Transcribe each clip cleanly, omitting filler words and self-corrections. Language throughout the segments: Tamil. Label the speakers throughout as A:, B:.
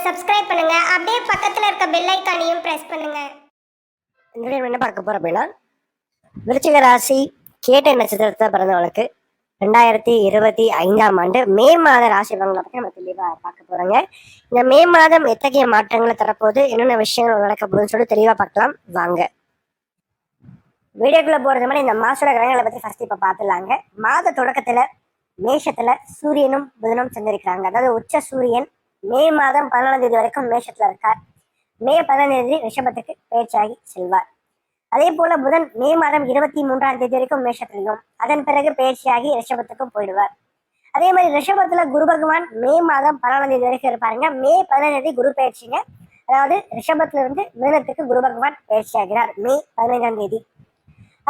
A: சப்ஸ்கிரைப் பண்ணுங்க. அப்படியே பக்கத்துல இருக்க பெல் ஐகானையும் பிரஸ் பண்ணுங்க.
B: இந்த வீடியோ என்ன பார்க்க போறோம் அப்படின்னா, விருச்சிக ராசி கேட்டை நட்சத்திரத்தை பிறந்தவங்களுக்கு 2025ஆம் ஆண்டு மே மாத ராசி பலன்களை பற்றி நம்ம தெளிவா பார்க்க போறோங்க. இந்த மே மாதம் எத்தகைய மாற்றங்களை தரப்போது, என்னென்ன விஷயங்கள் நடக்க போகுதுன்னு சொல்லி தெளிவா பார்க்கலாம் வாங்க. வீடியோக்குள்ள போறது மாதிரி இந்த மாசோட கிரகங்களை பத்தி ஃபர்ஸ்ட் இப்ப பார்த்துலாங்க. மாத தொடக்கத்துல மேஷத்துல சூரியனும் புதனும் சந்திருக்கிறாங்க. அதாவது உச்ச சூரியன் மே மாதம் 14ஆம் தேதி வரைக்கும் மேஷத்துல இருக்கார். மே 15ஆம் தேதி ரிஷபத்துக்கு பேச்சாகி செல்வார். அதே போல புதன் மே மாதம் 23ஆம் தேதி வரைக்கும் மேஷத்திலையும் அதன் பிறகு பேச்சியாகி ரிஷபத்துக்கும் போயிடுவார். அதே மாதிரி ரிஷபத்துல குரு பகவான் மே மாதம் 14ஆம் தேதி வரைக்கும் இருப்பாருங்க. மே 15ஆம் தேதி குரு பயிற்சிங்க. அதாவது ரிஷபத்துல இருந்து மிதுனத்துக்கு குரு பகவான் பயிற்சி ஆகிறார் மே 15ஆம் தேதி.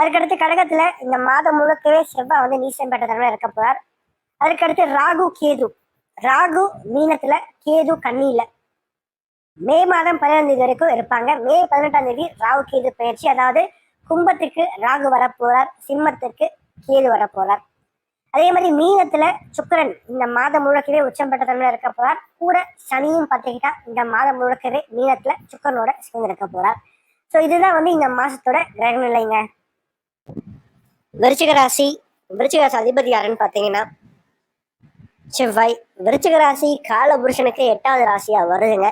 B: அதுக்கடுத்து கடகத்துல இந்த மாதம் முழுக்கவே செவ்வாய் வந்து நீசம் பெற்ற தன்மை இருக்க போறார். அதுக்கடுத்து ராகு கேது. ராகு மீனத்துல, கேது கன்னியில மே மாதம் 15ஆம் தேதி வரைக்கும் இருப்பாங்க. மே 18ஆம் தேதி ராகு கேது பயிற்சி. அதாவது கும்பத்துக்கு ராகு வரப்போறார், சிம்மத்துக்கு கேது வரப்போறார். அதே மாதிரி மீனத்துல சுக்கிரன் இந்த மாதம் முழுக்கவே உச்சம் பெற்ற தன்மையில இருக்க போறார். கூட சனியும் பார்த்தீங்கன்னா இந்த மாதம் முழுக்கவே மீனத்துல சுக்கிரனோட சேர்ந்து இருக்க போறார். ஸோ இதுதான் வந்து இந்த மாசத்தோட கிரக நிலைங்க. விருச்சிக ராசி அதிபதி யாருன்னு பார்த்தீங்கன்னா செவ்வாய். விருச்சிக ராசி கால புருஷனுக்கு 8வது ராசியா வருதுங்க.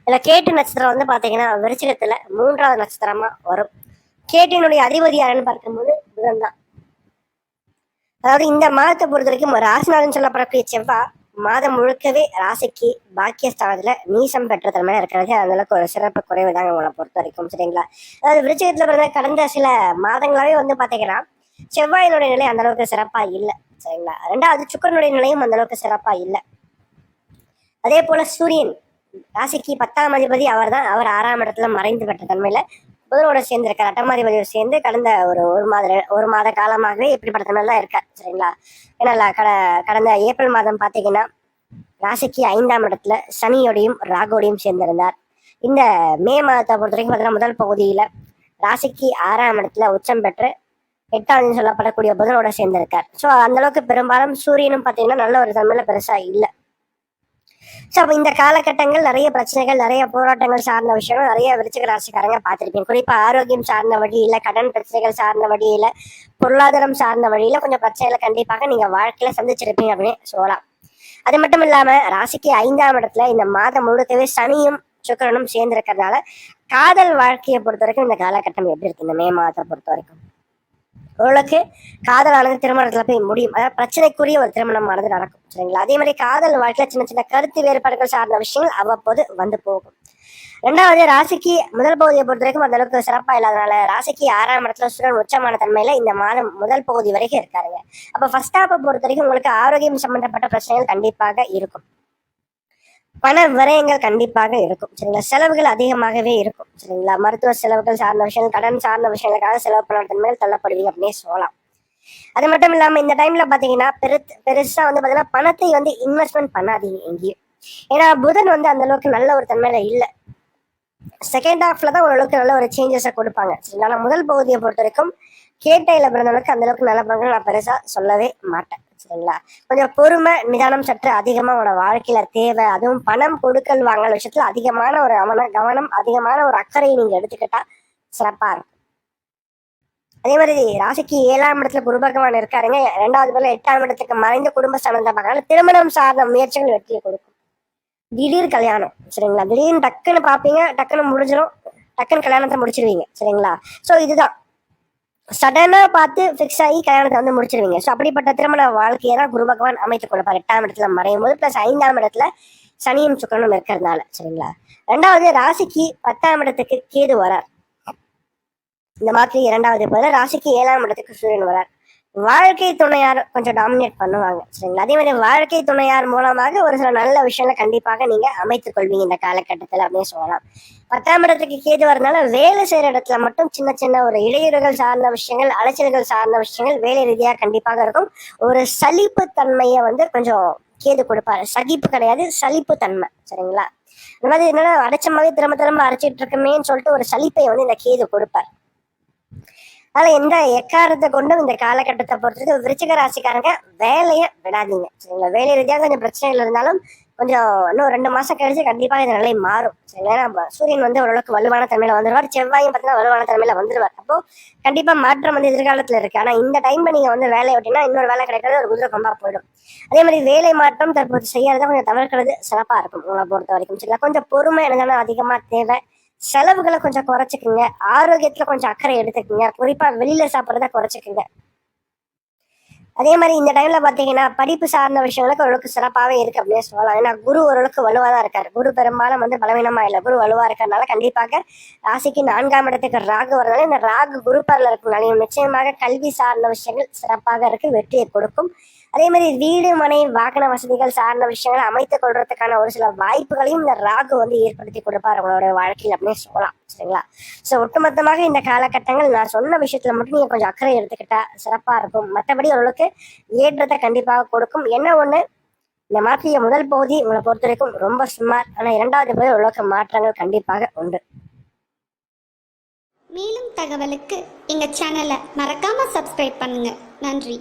B: இதுல கேட்டு நட்சத்திரம் வந்து பாத்தீங்கன்னா விருச்சிகத்துல 3வது நட்சத்திரமா வரும். கேட்டினுடைய அதிபதி யாருன்னு பார்க்கும்போது புதன் தான். அதாவது இந்த மாதத்தை பொறுத்த வரைக்கும் ராசிநாதன் சொல்லப்படக்கூடிய செவ்வாய் மாதம் முழுக்கவே ராசிக்கு பாக்கியஸ்தானத்துல நீசம் பெற்ற தன்மையில இருக்கிறது அந்த அளவுக்கு ஒரு சிறப்பு குறைவு தாங்க உங்களை பொறுத்த வரைக்கும். சரிங்களா? அதாவது விருச்சிகத்துல பிறந்த கடந்த சில மாதங்களாவே வந்து பாத்தீங்கன்னா செவ்வாயினுடைய நிலை அந்த அளவுக்கு சிறப்பா இல்லை. சரிங்களா? ரெண்டாவது சுக்கிரனுடைய நிலையும் அந்த அளவுக்கு சிறப்பா இல்லை. அதே போல சூரியன் ராசிக்கு 10ஆம் அதிபதி அவர் தான். அவர் 6ஆம் இடத்துல மறைந்து பெற்ற தன்மையில புதனோட சேர்ந்திருக்கார். 8ஆம் அதிபதியோட சேர்ந்து கடந்த ஒரு மாத காலமாகவே இப்படிப்பட்ட தன்மையில தான் இருக்கார். சரிங்களா? ஏன்னா கடந்த ஏப்ரல் மாதம் பாத்தீங்கன்னா ராசிக்கு 5ஆம் இடத்துல சனியோடையும் ராகுவோடையும் சேர்ந்திருந்தார். இந்த மே மாதத்தை பொறுத்த வரைக்கும் பார்த்தீங்கன்னா முதல் பகுதியில ராசிக்கு 6ஆம் இடத்துல உச்சம் பெற்று 8ஆம் சொல்லப்படக்கூடிய புதனோட சேர்ந்திருக்கார். ஸோ அந்த அளவுக்கு பெரும்பாலும் சூரியனும் பார்த்தீங்கன்னா நல்ல ஒரு தன்மையில பெருசா இல்லை. ஸோ அப்போ இந்த காலகட்டங்கள் நிறைய பிரச்சனைகள், நிறைய போராட்டங்கள் சார்ந்த விஷயங்கள் நிறைய விருச்சிக ராசிக்காரங்க பார்த்துருப்பீங்க. குறிப்பா ஆரோக்கியம் சார்ந்த வழியில, கடன் பிரச்சனைகள் சார்ந்த வழியில, பொருளாதாரம் சார்ந்த வழியில கொஞ்சம் பிரச்சனைகளை கண்டிப்பாக நீங்க வாழ்க்கையில சந்திச்சிருப்பீங்க அப்படின்னு சொல்லலாம். அது மட்டும் இல்லாம ராசிக்கு 5ஆம் இடத்துல இந்த மாதம் முழுக்கவே சனியும் சுக்கிரனும் சேர்ந்து இருக்கிறதுனால காதல் வாழ்க்கையை பொறுத்த வரைக்கும் இந்த காலகட்டம் எப்படி இருக்கு? இந்த மே மாதத்தை பொறுத்த வரைக்கும் ஓரளவுக்கு காதலானது திருமணத்துல போய் முடியும். அதாவது பிரச்சனைக்குரிய ஒரு திருமணமானது நடக்கும். சரிங்களா? அதே மாதிரி காதல் வாழ்க்கையில சின்ன சின்ன கருத்து வேறுபாடுகள் சார்ந்த விஷயங்கள் அவ்வப்போது வந்து போகும். ரெண்டாவது ராசிக்கு முதல் பகுதியை பொறுத்த வரைக்கும் அந்த அளவுக்கு சிறப்பா இல்லாதனால ராசிக்கு 6ஆம் இடத்துல சூரியன் உச்சமான தன்மையில இந்த மாதம் முதல் பகுதி வரைக்கும் இருக்காருங்க. அப்ப ஃபர்ஸ்ட் ஹாப்பை பொறுத்த வரைக்கும் உங்களுக்கு ஆரோக்கியம் சம்பந்தப்பட்ட பிரச்சனைகள் கண்டிப்பாக இருக்கும். பண விரயங்கள் கண்டிப்பாக இருக்கும். சரிங்களா? செலவுகள் அதிகமாகவே இருக்கும். சரிங்களா? மருத்துவ செலவுகள் சார்ந்த விஷயங்கள், கடன் சார்ந்த விஷயங்களுக்காக செலவு பண்ண தன்மையில் தள்ளப்படுவீங்க அப்படின்னே சொல்லலாம். அது மட்டும் இல்லாம இந்த டைம்ல பாத்தீங்கன்னா பெருசா வந்து பாத்தீங்கன்னா பணத்தை வந்து இன்வெஸ்ட்மெண்ட் பண்ணாதீங்க எங்கேயும். ஏன்னா புதன் வந்து அந்த அளவுக்கு நல்ல ஒரு தன்மையில இல்லை. செகண்ட் ஹாஃப்ல தான் ஓரளவுக்கு நல்ல ஒரு சேஞ்சஸை கொடுப்பாங்க. சரிங்களா? முதல் பகுதியை பொறுத்த வரைக்கும் கேட்டையில பிறந்தவங்களுக்கு அந்த அளவுக்கு நல்ல பலன்கள் நான் பெருசா சொல்லவே மாட்டேன். சரிங்களா? கொஞ்சம் பொறுமை, நிதானம் சற்று அதிகமா உங்களோட வாழ்க்கையில தேவை. அதுவும் பணம் கொடுக்கல் வாங்கல் விஷயத்துல அதிகமான ஒரு கவனம், அதிகமான ஒரு அக்கறையை நீங்க எடுத்துக்கிட்டா சிறப்பா இருக்கும். அதே மாதிரி ராசிக்கு 7ஆம் இடத்துல குரு பகவான் இருக்காருங்க. 2வது பேர்ல 8ஆம் இடத்துக்கு மறைந்த குடும்ப ஸ்தானத்தை பார்க்கறாங்க. திருமணம் சார்ந்த முயற்சிகள் வெற்றியை கொடுக்கும். திடீர் கல்யாணம். சரிங்களா? திடீர்னு டக்குன்னு பார்ப்பீங்க, டக்குன்னு முடிஞ்சிடும், டக்குன்னு கல்யாணத்தை முடிச்சிருவீங்க. சரிங்களா? ஸோ இதுதான் சடனா பார்த்து ஃபிக்ஸ் ஆகி கல்யாணத்தை வந்து முடிச்சிருவீங்க. ஸோ அப்படிப்பட்ட திருமண வாழ்க்கையை தான் குரு பகவான் அமைத்துக் கொடுப்பார் 8ஆம் இடத்துல மறையும் போது. பிளஸ் 5ஆம் இடத்துல சனியும் சுக்கிரனும் இருக்கிறதுனால. சரிங்களா? ரெண்டாவது ராசிக்கு 10ஆம் இடத்துக்கு கேது வரார். இந்த மாதிரி 2வது போல ராசிக்கு 7ஆம் இடத்துக்கு சூரியன் வரார். வாழ்க்கை துணையார் கொஞ்சம் டாமினேட் பண்ணுவாங்க. சரிங்களா? அதே மாதிரி வாழ்க்கை துணையார் மூலமாக ஒரு சில நல்ல விஷயங்களை கண்டிப்பாக நீங்க அமைத்துக் கொள்வீங்க இந்த காலகட்டத்தில் அப்படின்னு சொல்லலாம். 10ஆம் இடத்துக்கு கேது வரதுனால வேலை செய்யற இடத்துல மட்டும் சின்ன சின்ன ஒரு இடையூறுகள் சார்ந்த விஷயங்கள், அலைச்சல்கள் சார்ந்த விஷயங்கள் வேலை ரீதியாக கண்டிப்பாக இருக்கும். ஒரு சலிப்பு தன்மையை வந்து கொஞ்சம் கேது கொடுப்பாரு. சகிப்பு கிடையாது, சலிப்பு தன்மை. சரிங்களா? இந்த மாதிரி என்னன்னா அடைச்ச மாதிரி திரும்ப அரைச்சிட்டு இருக்குமேன்னு சொல்லிட்டு ஒரு சலிப்பை வந்து இந்த கேது கொடுப்பார். அதனால எந்த எக்காரத்தை கொண்டும் இந்த காலகட்டத்தை பொறுத்தது விருச்சிக ராசிக்காரங்க வேலையை விடாதீங்க. சரிங்களா? வேலை ரீதியாக கொஞ்சம் பிரச்சனைகள் இருந்தாலும் கொஞ்சம் இன்னும் 2 மாசம் கழிச்சு கண்டிப்பாக இந்த நிலை மாறும். சரிங்களா? ஏன்னா சூரியன் வந்து ஓரளவுக்கு வலுவான தன்மையில வந்துருவார், செவ்வாயும் பார்த்தீங்கன்னா வலுவான தன்மையில வந்துருவார். அப்போ கண்டிப்பா மாற்றம் வந்து எதிர்காலத்துல இருக்கு. ஆனா இந்த டைம்ல நீங்க வந்து வேலையை விட்டீங்கன்னா இன்னொரு வேலை கிடைக்கிறது ஒரு குதிரை கொம்பா போயிடும். அதே மாதிரி வேலை மாற்றம் தற்போது செய்யறத கொஞ்சம் தவிர்க்கிறது சிறப்பா இருக்கும் உங்களை பொறுத்த வரைக்கும். சரிங்களா? கொஞ்சம் பொறுமை என்னன்னா அதிகமா தேவை. செலவுகளை கொஞ்சம் குறைச்சிக்குங்க. ஆரோக்கியத்துல கொஞ்சம் அக்கறை எடுத்துக்கோங்க. குறிப்பா வெளியில சாப்பிட்றத குறைச்சிக்குங்க. அதே மாதிரி இந்த டைம்ல பாத்தீங்கன்னா படிப்பு சார்ந்த விஷயங்களுக்கு ஓரளவுக்கு சிறப்பாகவே இருக்கு அப்படின்னு சொல்லலாம். ஏன்னா குரு ஓரளவுக்கு வலுவா தான் இருக்காரு. குரு பெரும்பாலும் வந்து பலவீனமா இல்லை, குரு வலுவா இருக்கிறதுனால கண்டிப்பாக ராசிக்கு 4ஆம் இடத்துக்கு ராகு வரதுனால இந்த ராகு குரு பார்ல இருக்கனாலையும் நிச்சயமாக கல்வி சார்ந்த விஷயங்கள் சிறப்பாக இருக்கு, வெற்றியை கொடுக்கும். அதே மாதிரி வீடு மனை வாகன வசதிகள் சார்ந்த விஷயங்களை அமைத்துக் கொள்றதுக்கான ஒரு சில வாய்ப்புகளையும் இந்த ராகு வந்து ஏற்படுத்தி கொடுப்பார் உங்களோட வாழ்க்கையில் அப்படின்னு சொல்லலாம். சரிங்களா? ஸோ ஒட்டுமொத்தமாக இந்த காலகட்டங்கள் நான் சொன்ன விஷயத்துல மட்டும் நீங்க கொஞ்சம் அக்கறை எடுத்துக்கிட்டா சிறப்பா இருக்கும். மற்றபடி ஓரளவுக்கு ஏற்றத்தை கண்டிப்பாக கொடுக்கும். என்ன ஒண்ணு, இந்த மாற்றிய முதல் பகுதி உங்களை பொறுத்த வரைக்கும் ரொம்ப சுமார். ஆனா 2வது பகுதி ஓரளவுக்கு மாற்றங்கள் கண்டிப்பாக உண்டு.
A: மேலும் தகவலுக்கு எங்க சேனலை மறக்காம சப்ஸ்கிரைப் பண்ணுங்க. நன்றி.